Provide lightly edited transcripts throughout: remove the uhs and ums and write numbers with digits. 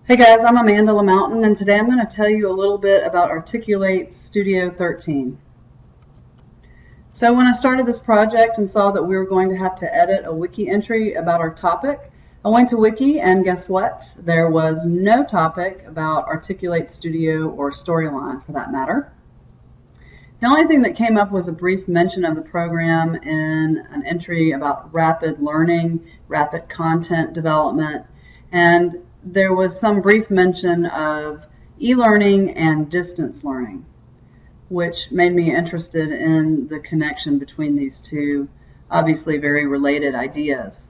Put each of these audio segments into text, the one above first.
Hey guys, I'm Amanda LaMountain, and today I'm going to tell you a little bit about Articulate Studio 13. So when I started this project and saw that we were going to have to edit a wiki entry about our topic, I went to wiki and guess what? There was no topic about Articulate Studio or Storyline for that matter. The only thing that came up was a brief mention of the program in an entry about rapid learning, rapid content development, and there was some brief mention of e-learning and distance learning, which made me interested in the connection between these two obviously very related ideas.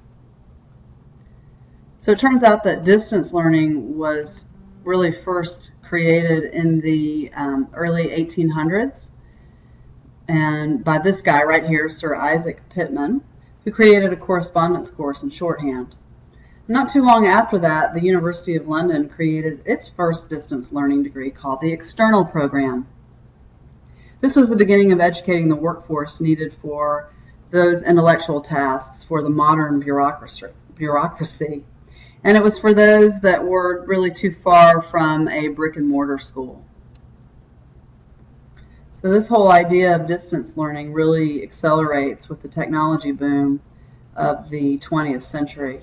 So it turns out that distance learning was really first created in the early 1800s, and by this guy right here, Sir Isaac Pitman, who created a correspondence course in shorthand. Not too long after that, the University of London created its first distance learning degree called the External Program. This was the beginning of educating the workforce needed for those intellectual tasks for the modern bureaucracy. And it was for those that were really too far from a brick and mortar school. So this whole idea of distance learning really accelerates with the technology boom of the 20th century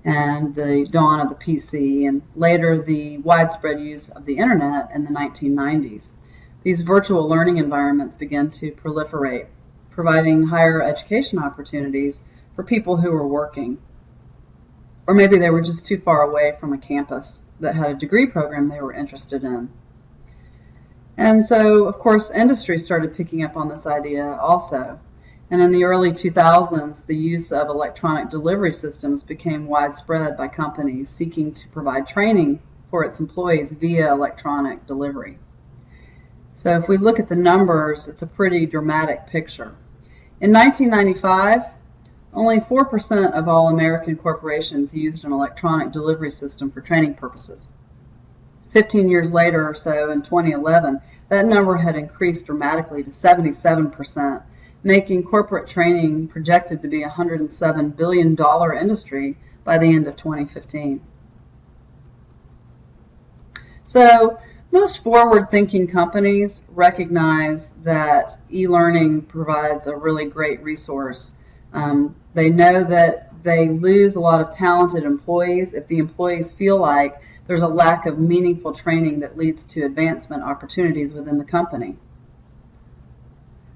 and the dawn of the PC, and later the widespread use of the internet in the 1990s. These virtual learning environments began to proliferate, providing higher education opportunities for people who were working. Or maybe they were just too far away from a campus that had a degree program they were interested in. And so, of course, industry started picking up on this idea also. And in the early 2000s, the use of electronic delivery systems became widespread by companies seeking to provide training for its employees via electronic delivery. So if we look at the numbers, it's a pretty dramatic picture. In 1995, only 4% of all American corporations used an electronic delivery system for training purposes. 15 years later or so, in 2011, that number had increased dramatically to 77%, making corporate training projected to be a $107 billion industry by the end of 2015. So most forward-thinking companies recognize that e-learning provides a really great resource. They know that they lose a lot of talented employees if the employees feel like there's a lack of meaningful training that leads to advancement opportunities within the company.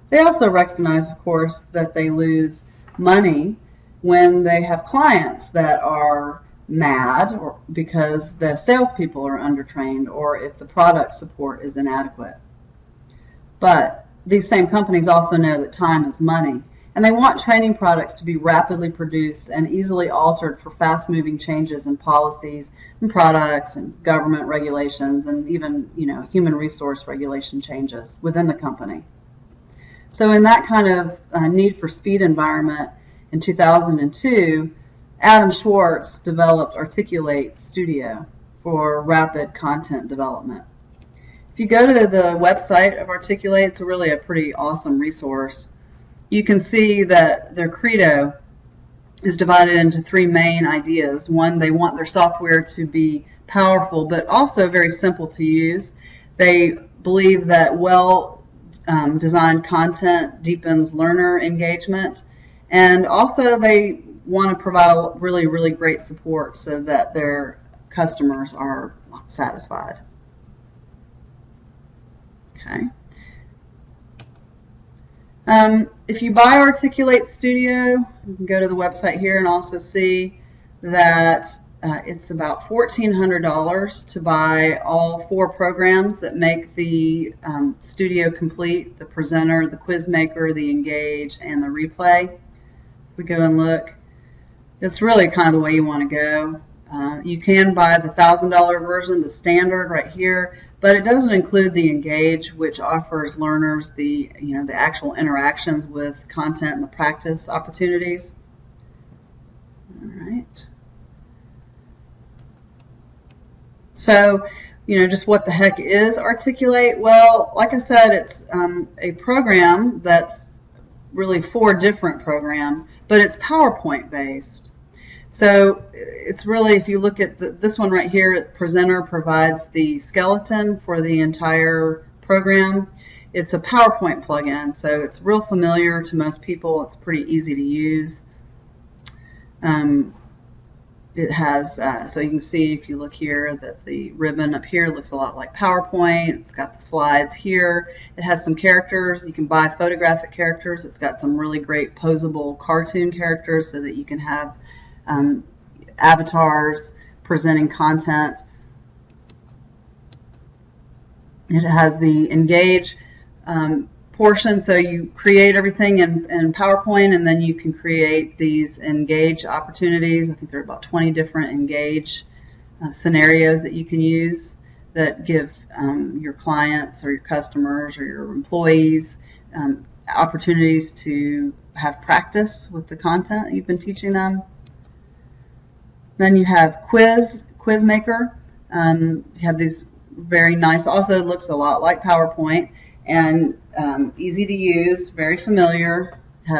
They also recognize, of course, that they lose money when they have clients that are mad or because the salespeople are undertrained or if the product support is inadequate. But these same companies also know that time is money, and they want training products to be rapidly produced and easily altered for fast-moving changes in policies and products and government regulations and even, human resource regulation changes within the company. So in that kind of need for speed environment in 2002, Adam Schwartz developed Articulate Studio for rapid content development. If you go to the website of Articulate, it's really a pretty awesome resource. You can see that their credo is divided into three main ideas. One, they want their software to be powerful but also very simple to use. They believe that designed content deepens learner engagement, and also they want to provide really, really great support so that their customers are satisfied. Okay. If you buy Articulate Studio, you can go to the website here and also see that it's about $1,400 to buy all 4 programs that make the studio complete: the presenter, the quiz maker, the engage, and the replay. If we go and look, it's really kind of the way you want to go. You can buy the $1,000 version, the standard right here, but it doesn't include the engage, which offers learners the actual interactions with content and the practice opportunities. All right. So, just what the heck is Articulate? Well, like I said, it's a program that's really 4 different programs, but it's PowerPoint based. So it's really, if you look at this one right here, presenter provides the skeleton for the entire program. It's a PowerPoint plugin, so it's real familiar to most people. It's pretty easy to use. It has, so you can see if you look here that the ribbon up here looks a lot like PowerPoint. It's got the slides here. It has some characters. You can buy photographic characters. It's got some really great posable cartoon characters so that you can have avatars presenting content. It has the engage portion, so you create everything in PowerPoint, and then you can create these engage opportunities. I think there are about 20 different engage scenarios that you can use that give your clients or your customers or your employees opportunities to have practice with the content you've been teaching them. Then you have quiz maker. You have these very nice, also looks a lot like PowerPoint, and easy to use, very familiar.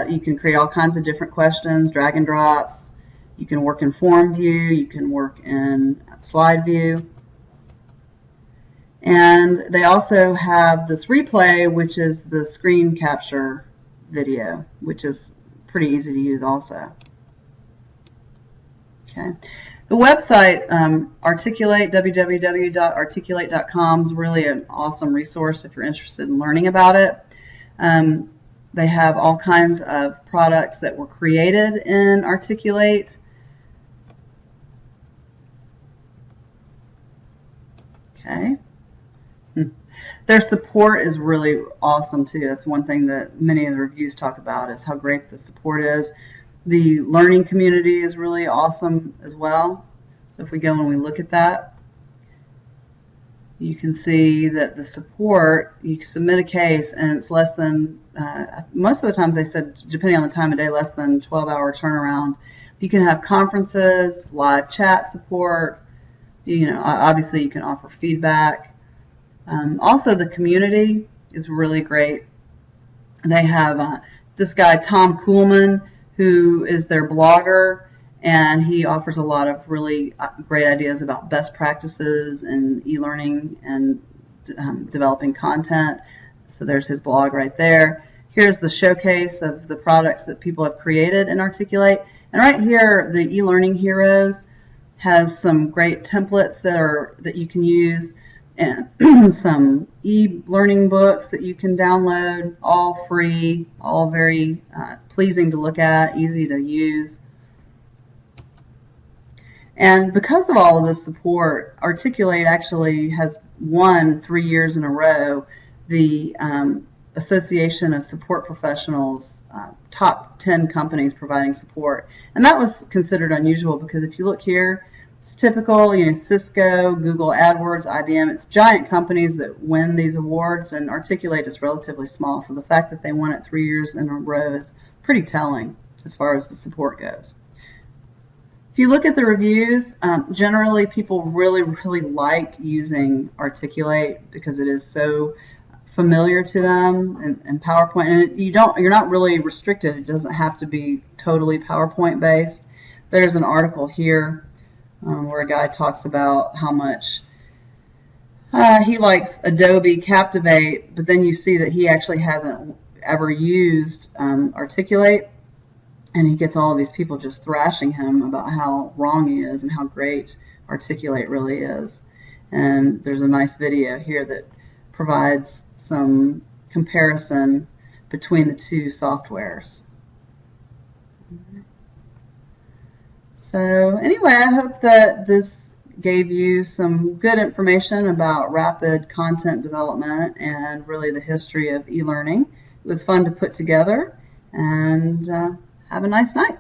You can create all kinds of different questions, drag and drops. You can work in form view, you can work in slide view. And they also have this replay, which is the screen capture video, which is pretty easy to use also. Okay. The website, Articulate, www.articulate.com, is really an awesome resource if you're interested in learning about it. They have all kinds of products that were created in Articulate. Okay. Their support is really awesome too. That's one thing that many of the reviews talk about, is how great the support is. The learning community is really awesome as well. So if we go and we look at that, you can see that the support, you can submit a case and it's less than, most of the time they said, depending on the time of day, less than 12-hour turnaround. You can have conferences, live chat support, you know, obviously you can offer feedback. Also the community is really great. They have this guy, Tom Kuhlman, who is their blogger, and he offers a lot of really great ideas about best practices in e-learning and developing content. So there's his blog right there. Here's the showcase of the products that people have created in Articulate. And right here, the e-learning heroes has some great templates that you can use, and some e-learning books that you can download, all free, all very pleasing to look at, easy to use. And because of all of this support, Articulate actually has won 3 years in a row the Association of Support Professionals top 10 companies providing support. And that was considered unusual because if you look here, it's typical, you know, Cisco, Google AdWords, IBM, it's giant companies that win these awards, and Articulate is relatively small. So the fact that they won it 3 years in a row is pretty telling as far as the support goes. If you look at the reviews, generally people really like using Articulate because it is so familiar to them and PowerPoint, and you're not really restricted. It doesn't have to be totally PowerPoint based. There's an article here where a guy talks about how much he likes Adobe Captivate, but then you see that he actually hasn't ever used Articulate, and he gets all of these people just thrashing him about how wrong he is and how great Articulate really is. And there's a nice video here that provides some comparison between the two softwares. So anyway, I hope that this gave you some good information about rapid content development and really the history of e-learning. It was fun to put together, and have a nice night.